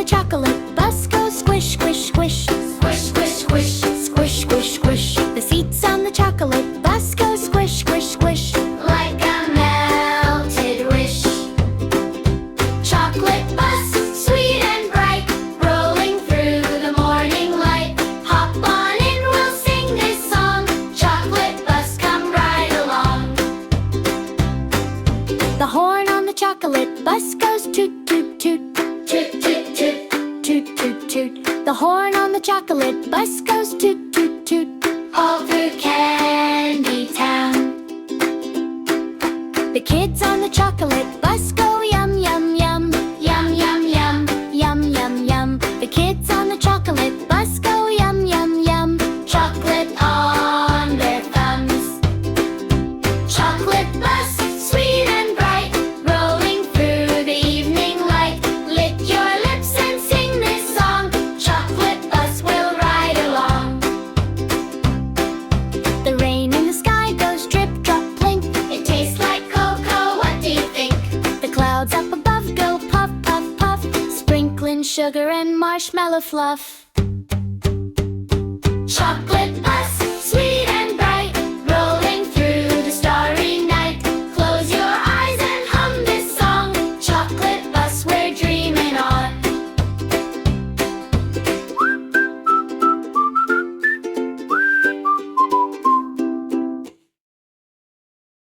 chocolate bus goes squish, squish, squish. Squish, squish, squish. Squish, squish, squish. The seats on the chocolate bus go squish, squish, squish. Like a melted wish. Chocolate bus, sweet and bright, rolling through the morning light. Hop on in, we'll sing this song. Chocolate bus, come right along. The horn on the chocolate bus goes toot, toot, toot. Toot, toot, toot. Toot, toot, toot. The horn on the chocolate bus goes toot, toot, toot. All through Candy Town. The kids on the chocolate bus go yum, yum, yum. Yum, yum, yum. Yum, yum, yum. The kids on the chocolate bus go yum, yum, yum. Chocolate on their thumbs. Chocolate bus, sweet and bright, rolling through the evening light. Lick your lips and sing this song. Chocolate bus will ride along. The rain in the sky goes drip, drop, blink. It tastes like cocoa, what do you think? The clouds up above go puff, puff, puff, sprinkling sugar and marshmallow fluff.